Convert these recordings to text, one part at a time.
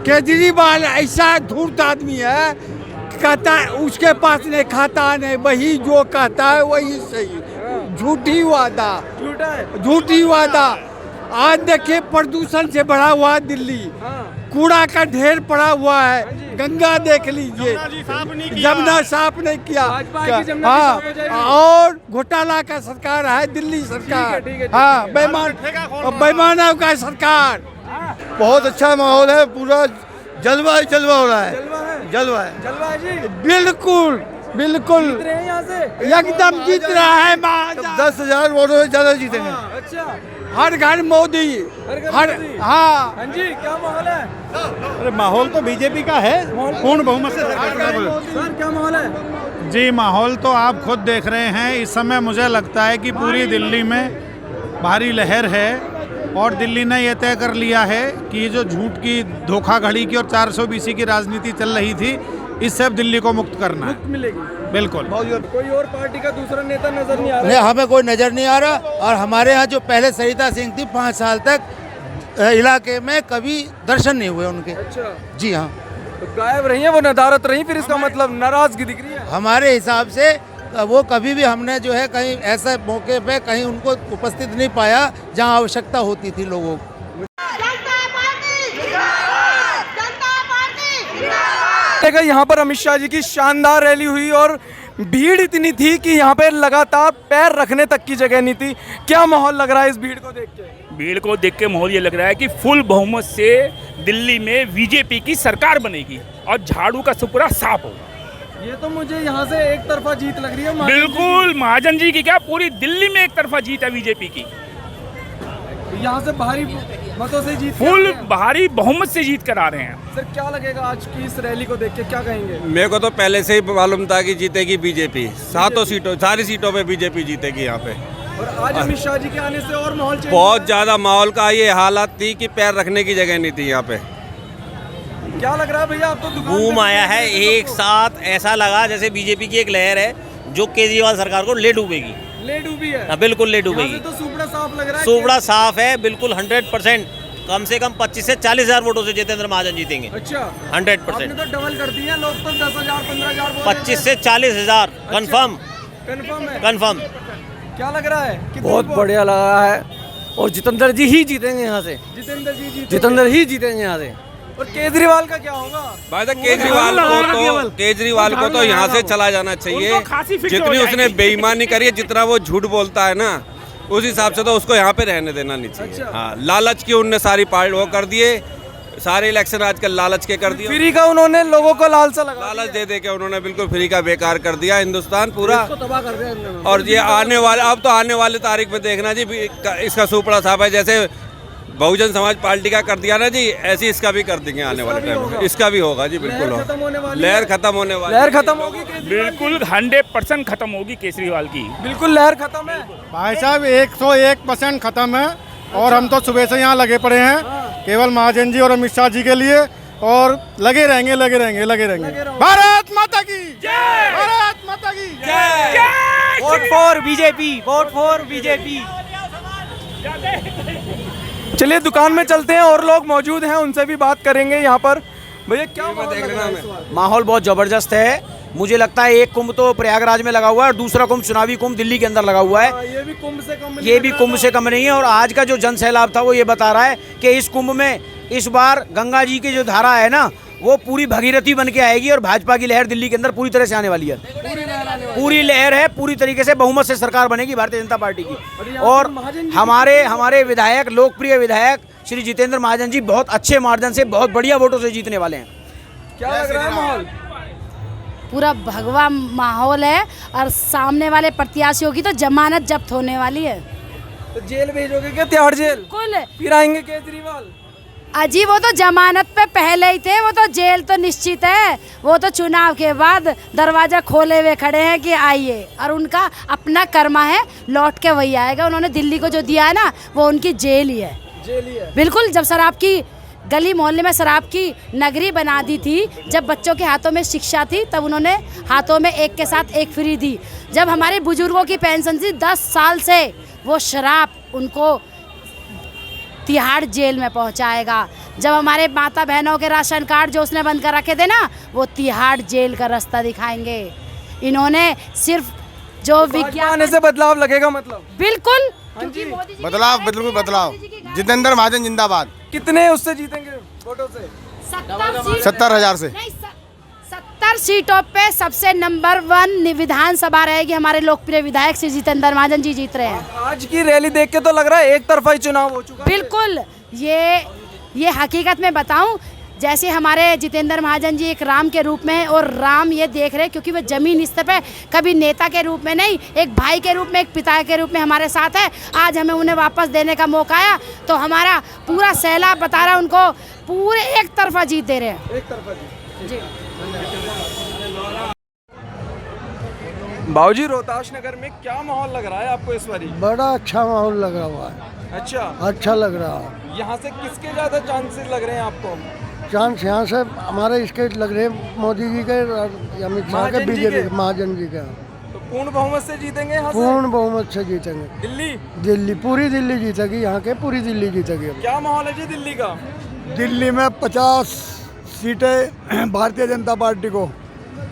केजरीवाल ऐसा धूर्त आदमी है, कहता है उसके पास नहीं खाता नहीं, वही जो कहता है वही सही। झूठी वादा, झूठी वादा। आज देखिए प्रदूषण से भरा हुआ है दिल्ली, कूड़ा का ढेर पड़ा हुआ है। गंगा देख लीजिए, जमुना साफ नहीं किया। हाँ, और घोटाला का सरकार है दिल्ली सरकार। हाँ, बेईमानों का सरकार। बहुत अच्छा माहौल है, पूरा जलवा ही जलवा हो रहा है। जलवा है जी, बिल्कुल बिल्कुल एकदम जीत रहा है। 10,000 वोटों से ज्यादा जीतेंगे। अच्छा, हर घर मोदी, हर हाँ जी। क्या माहौल है? अरे माहौल तो बीजेपी का है, पूर्ण बहुमत से सरकार। सर क्या माहौल है? जी माहौल तो आप खुद देख रहे हैं। इस समय मुझे लगता है कि पूरी दिल्ली में भारी लहर है और दिल्ली ने यह तय कर लिया है कि ये जो झूठ की, धोखाधड़ी की और 420 की राजनीति चल रही थी, इससे अब दिल्ली को मुक्त करना है। मुक्त मिलेगी बिल्कुल। कोई और पार्टी का दूसरा नेता नजर नहीं आ रहा? नहीं, हमें कोई नजर नहीं आ रहा। और हमारे यहाँ जो पहले सरिता सिंह थी, 5 साल तक इलाके में कभी दर्शन नहीं हुए उनके। अच्छा जी हाँ, तो गायब रही है वो, नदारत रही, फिर इसका मतलब नाराजगी दिख रही है। हमारे हिसाब से वो कभी भी हमने जो है कहीं ऐसे मौके पे कहीं उनको उपस्थित नहीं पाया जहाँ आवश्यकता होती थी लोगों को। यहाँ पर अमित शाह जी की शानदार रैली हुई और भीड़ इतनी थी कि यहाँ पे लगातार पैर रखने तक की जगह नहीं थी। क्या माहौल लग रहा है इस भीड़ को देख के? भीड़ को देख के माहौल ये लग रहा है कि फुल बहुमत से दिल्ली में बीजेपी की सरकार बनेगी और झाड़ू का सुपुरा साफ होगा। ये तो मुझे यहाँ से एक तरफा जीत लग रही है। बिल्कुल, महाजन जी की क्या, पूरी दिल्ली में एक तरफा जीत है बीजेपी की। यहाँ से भारी मतों से जीत, फुल भारी बहुमत से जीत कर आ रहे हैं। सर क्या लगेगा आज की इस रैली को देख के, क्या कहेंगे? मेरे को तो पहले से ही मालूम था कि जीतेगी बीजेपी। सारी सीटों पे बीजेपी जीतेगी यहाँ पे। और आज अमित शाह जी के आने से और माहौल चेंज, बहुत ज्यादा माहौल का ये हालात थी कि पैर रखने की जगह नहीं थी यहाँ पे। क्या लग रहा है भैया? आप तो दुकान बूम आया है एक साथ, ऐसा लगा जैसे बीजेपी की एक लहर है जो केजरीवाल सरकार को ले डूबेगी। ले डूबी है? हाँ, बिल्कुल ले डूबेगी। तो सुपड़ा साफ लग रहा है। सुपड़ा साफ है बिल्कुल, 100%। कम से कम 25 से 40,000 वोटों से जितेंद्र महाजन जीतेंगे। अच्छा, 100%। आपने तो डबल कर दिया, लोग तो 10,000 15,000 बोल रहे थे। 25 से 40,000 कंफर्म। कंफर्म है? कंफर्म। क्या लग रहा है? बहुत बढ़िया लगा है और जितेंद्र जी ही जीतेंगे यहाँ से। जितेंद्र ही जीतेंगे यहाँ से। और केजरीवाल का क्या होगा? भाई साहब, केजरीवाल को तो यहाँ से चला जाना चाहिए। जितनी उसने बेईमानी करी है, जितना वो झूठ बोलता है ना, उस हिसाब से तो उसको यहाँ पे रहने देना नहीं चाहिए। अच्छा। हाँ, लालच की उनने सारी पार्ट वो कर दिए, सारे इलेक्शन आजकल लालच के कर दिए। फ्री का उन्होंने लोगों को लालसा लगा, लालच दे के उन्होंने बिल्कुल फ्री का बेकार कर दिया हिंदुस्तान पूरा। तबाह कर दिया। और ये अब तो आने वाले तारीख में देखना जी, इसका सुपड़ा साफ है। जैसे बहुजन समाज पार्टी का कर दिया ना जी, ऐसे इसका भी कर देंगे आने वाले टाइम में। इसका भी होगा जी, बिल्कुल लहर खत्म होने वाली लहर खत्म होगी। बिल्कुल 100% खत्म होगी केजरीवाल की। बिल्कुल लहर खत्म है भाई साहब, 101% खत्म है। और हम तो सुबह से यहाँ लगे पड़े हैं केवल महाजन जी और अमित शाह जी के लिए, और लगे रहेंगे। भारत माता की जय, भारत माता की जय। Vote for BJP, vote for BJP. चलिए दुकान में चलते हैं और लोग मौजूद हैं, उनसे भी बात करेंगे। यहाँ पर भैया क्या माहौल बहुत जबरदस्त है। मुझे लगता है एक कुंभ तो प्रयागराज में लगा हुआ है और दूसरा कुंभ चुनावी कुंभ दिल्ली के अंदर लगा हुआ है। ये भी कुंभ से कम नहीं है। और आज का जो जन सैलाब था वो ये बता रहा है कि इस कुंभ में इस बार गंगा जी की जो धारा है ना, वो पूरी भगीरथी बन के आएगी और भाजपा की लहर दिल्ली के अंदर पूरी तरह से आने वाली है। पूरी लहर है, पूरी तरीके से बहुमत से सरकार बनेगी भारतीय जनता पार्टी की। और हमारे विधायक, लोकप्रिय विधायक श्री जितेंद्र महाजन जी बहुत अच्छे मार्जिन से, बहुत बढ़िया वोटों से जीतने वाले हैं। क्या लग रहा है माहौल? पूरा भगवा माहौल है और सामने वाले प्रत्याशियों की तो जमानत जब्त होने वाली है। तो जेल भेजोगे क्या? तिहाड़ जेल? बिल्कुल। फिर आएंगे केजरीवाल? अजी वो तो जमानत पे पहले ही थे, वो तो जेल तो निश्चित है। वो तो चुनाव के बाद दरवाजा खोले हुए खड़े हैं कि आइए, और उनका अपना कर्मा है, लौट के वही आएगा। उन्होंने दिल्ली को जो दिया है ना, वो उनकी जेल ही है। बिल्कुल। जब शराब की गली मोहल्ले में शराब की नगरी बना दी थी, जब बच्चों के हाथों में शिक्षा थी, तब उन्होंने हाथों में एक के साथ एक फ्री दी। जब हमारे बुजुर्गों की पेंशन थी 10 साल से, वो शराब उनको तिहाड़ जेल में पहुंचाएगा। जब हमारे माता बहनों के राशन कार्ड जो उसने बंद कर रखे थे ना, वो तिहाड़ जेल का रास्ता दिखाएंगे। इन्होंने सिर्फ जो विज्ञान आने से बदलाव लगेगा मतलब। बिल्कुल, क्योंकि मोदी जी की बदलाव, गारंटी बिल्कुल है, बदलाव। मोदी जी की गारंटी। जितेंद्र महाजन जिंदाबाद। कितने उससे जीतेंगे वोटों से? 70,000 से। 70 सीटों पे सबसे नंबर 1 विधानसभा रहेगी। हमारे लोकप्रिय विधायक श्री जितेंद्र महाजन जी जीत रहे हैं। आज की रैली देख के तो लग रहा है एक तरफा ही चुनाव हो चुका है। बिल्कुल, ये हकीकत में बताऊं, जैसे हमारे जितेंद्र महाजन जी एक राम के रूप में है, और राम ये देख रहे हैं क्योंकि वो जमीन स्तर पे कभी नेता के रूप में नहीं, एक भाई के रूप में, एक पिता के रूप में हमारे साथ है। आज हमें उन्हें वापस देने का मौका आया, तो हमारा पूरा सैलाब बता रहा है उनको, पूरे एक तरफा जीत दे रहे हैं। एक तरफा जी। बाबूजी, रोहताश नगर में क्या माहौल लग रहा है आपको इस बारी? बड़ा अच्छा माहौल लग रहा है। अच्छा, अच्छा लग रहा है। यहाँ से किसके ज्यादा चांसेस लग रहे हैं आपको? चांस यहाँ से हमारे इसके लग रहे हैं, मोदी जी के और अमित शाह के, महाजन जी बीजेपी के? महाजन जी के। तो पूर्ण बहुमत से जीतेंगे यहाँ से? पूर्ण बहुमत से जीतेंगे। दिल्ली? दिल्ली, पूरी दिल्ली जीतेगी, यहाँ के पूरी दिल्ली जीतेगी। क्या माहौल है जी दिल्ली का? दिल्ली में 50 सीटें भारतीय जनता पार्टी को।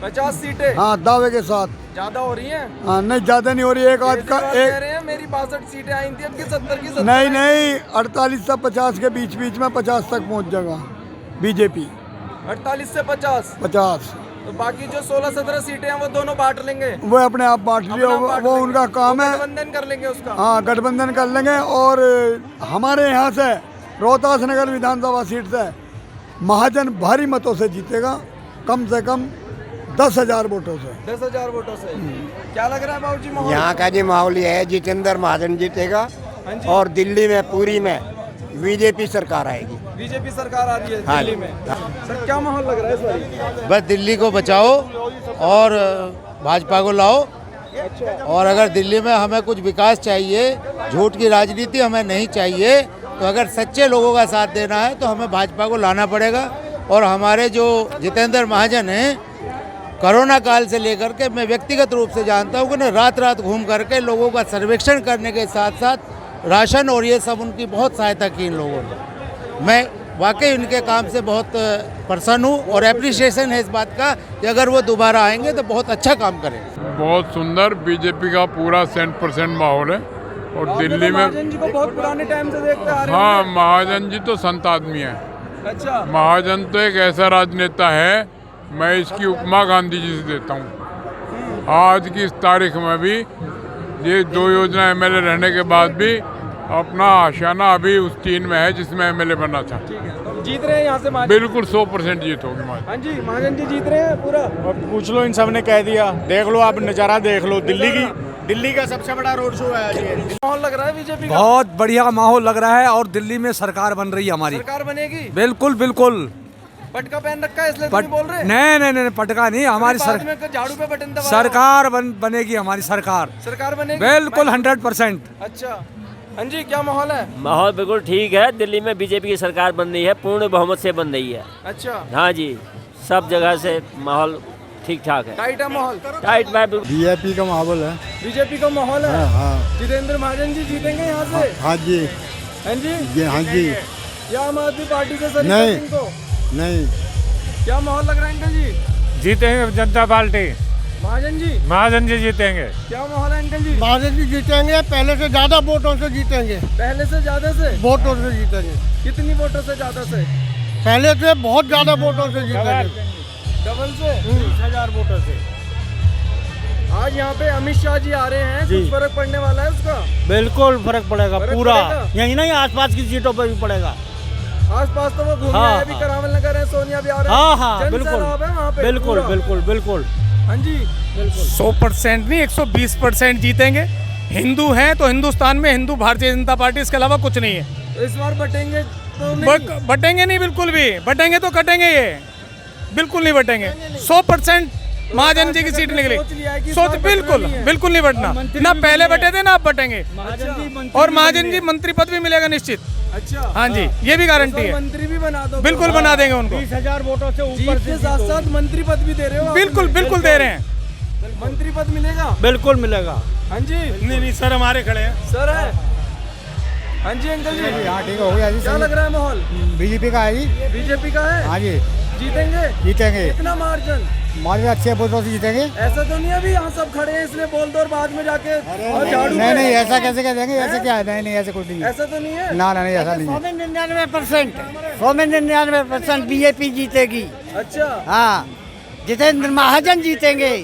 50 सीटें? हाँ, दावे के साथ। ज्यादा हो रही हैं? हाँ, नहीं ज्यादा नहीं हो रही। एक आध का कह रहे हैं मेरी 62 सीटें आई थी, अब की 70 की 70। नहीं 48 से 50 के बीच में 50 तक पहुँच जाएगा बीजेपी। 48 से 50? 50। तो बाकी जो 16-17 सीटें हैं वो दोनों बांट लेंगे? वो अपने आप बांट लिया, वो उनका काम है। गठबंधन कर लेंगे उसका? हाँ, गठबंधन कर लेंगे। और हमारे यहाँ से रोहतास नगर विधानसभा सीट से महाजन भारी मतों से जीतेगा, कम से कम 10,000 वोटों से। 10,000 वोटों से। क्या लग रहा है बाबूजी माहौल? यहाँ का जी माहौल ये है, जितेंद्र महाजन जीतेगा और दिल्ली में पूरी में बीजेपी सरकार आएगी। बीजेपी सरकार आ रही है दिल्ली में। सर, क्या माहौल लग रहा है इस बार? बस दिल्ली को बचाओ और भाजपा को लाओ। और अगर दिल्ली में हमें कुछ विकास चाहिए, झूठ की राजनीति हमें नहीं चाहिए, तो अगर सच्चे लोगों का साथ देना है तो हमें भाजपा को लाना पड़ेगा। और हमारे जो जितेंद्र महाजन हैं, कोरोना काल से लेकर के मैं व्यक्तिगत रूप से जानता हूँ कि ना रात घूम करके लोगों का सर्वेक्षण करने के साथ साथ राशन और ये सब उनकी बहुत सहायता की इन लोगों ने। मैं वाकई उनके काम से बहुत प्रसन्न हूँ और एप्रिसिएशन है इस बात का कि अगर वो दोबारा आएंगे तो बहुत अच्छा काम करेंगे। बहुत सुंदर बीजेपी का पूरा 100% माहौल है। और दिल्ली में महाजन जी को बहुत पुराने टाइम से देखते आ रहे हैं। हाँ, महाजन जी तो संत आदमी है। अच्छा, महाजन तो एक ऐसा राजनेता है, मैं इसकी उपमा गांधी जी से देता हूँ। आज की इस तारीख में भी ये 2 योजना एमएलए रहने के बाद भी अपना आशाना अभी उस 3 में है जिसमें एमएलए बनना था। तो जीत रहे हैं यहाँ से महाजन? बिल्कुल 100% जीत होगी महाजन। हाँ जी, महाजन जी जीत रहे हैं पूरा। और पूछ लो, इन सब ने कह दिया। देख लो, आप नज़ारा देख लो। दिल्ली का सबसे बड़ा रोड शो है ये। माहौल लग रहा है बीजेपी का? बहुत बढ़िया माहौल लग रहा है और दिल्ली में सरकार बन रही है हमारी। सरकार बनेगी? बिल्कुल बिल्कुल। पटका पहन रखा है इसलिए नहीं बोल रहे? नहीं, पटका नहीं, हमारी झाड़ू पे बटन दबा सरकार बनेगी हमारी सरकार। सरकार बनेगी बिल्कुल 100%। अच्छा, हाँ जी, क्या माहौल है? माहौल बिल्कुल ठीक है। दिल्ली में बीजेपी की सरकार बन रही है, पूर्ण बहुमत से बन रही है। अच्छा, हाँ जी, सब जगह से माहौल ठीक ठाक है। टाइट है माहौल? टाइट है। बीजेपी का माहौल है। बीजेपी का माहौल है। हाँ। जितेंद्र महाजन जी जीतेंगे यहाँ से? हाँ जी। हाँ जी, हाँ जी। या आम आदमी पार्टी से सर? नहीं। क्या माहौल लग रहा है अंकल जी? जीतेंगे जनता पार्टी। महाजन जी? महाजन जी जीतेंगे। क्या माहौल है अंकल जी? महाजन जी जीतेंगे, पहले से ज्यादा वोटों से जीतेंगे। पहले से ज्यादा से? वोटों से जीतेंगे। कितनी वोटों से ज्यादा से? पहले से बहुत ज्यादा वोटों से जीतेंगे। डबल से? 20,000 वोटों से। आज यहाँ पे अमित शाह जी आ रहे हैं, कुछ फर्क पड़ने वाला है उसका? बिल्कुल फर्क पड़ेगा पूरा। यही नहीं, आसपास की सीटों पर भी पड़ेगा। आसपास तो वो घूमने आए, अभी करावल नगर है, सोनिया भी आ रहे हैं। हाँ, बिल्कुल। बिल्कुल। हाँ जी, बिल्कुल। 100% नहीं, 120% जीतेंगे। हिंदू हैं तो हिंदुस्तान में हिंदू भारतीय जनता पार्टी, इसके अलावा कुछ नहीं है। तो इस बार बटेंगे तो नहीं? बटेंगे नहीं, बिल्कुल भी। बटेंगे तो कटेंगे, ये बिल्कुल नहीं बटेंगे। 100% महाजन जी की सीट निकली। सोच बिल्कुल नहीं बटना। ना पहले बटे थे ना अब बटेंगे। और महाजन जी मंत्री पद भी मिलेगा निश्चित। अच्छा, हाँ जी, ये भी गारंटी है। मंत्री भी बना दो? बिल्कुल बना देंगे उनको। 20,000 वोटों से ऊपर के साथ साथ मंत्री पद भी दे रहे हो? बिल्कुल दे रहे हैं। मंत्री पद मिलेगा? बिल्कुल मिलेगा। हाँ जी। नहीं सर, हमारे खड़े हैं। सर है? हाँ जी अंकल जी, हाँ ठीक हो गया जी। क्या लग रहा है माहौल? बीजेपी का है जी। बीजेपी का है? हाँ जी, जीतेंगे? जीतेंगे। कितना मार्जिन? मार्जिन अच्छे वोटों से जीतेंगे। ऐसा तो नहीं है अभी यहाँ सब खड़े हैं इसलिए बोल दो और बाद में जाके और झाड़ू नहीं पे- नहीं, ऐसा कैसे कह देंगे? ऐसे क्या है? नहीं नहीं, ऐसे कुछ नहीं है। ऐसा तो नहीं है। ना ना नहीं, ऐसा नहीं है। 99% बीजेपी जीतेगी। अच्छा, हाँ, जितेंद्र महाजन जीतेंगे।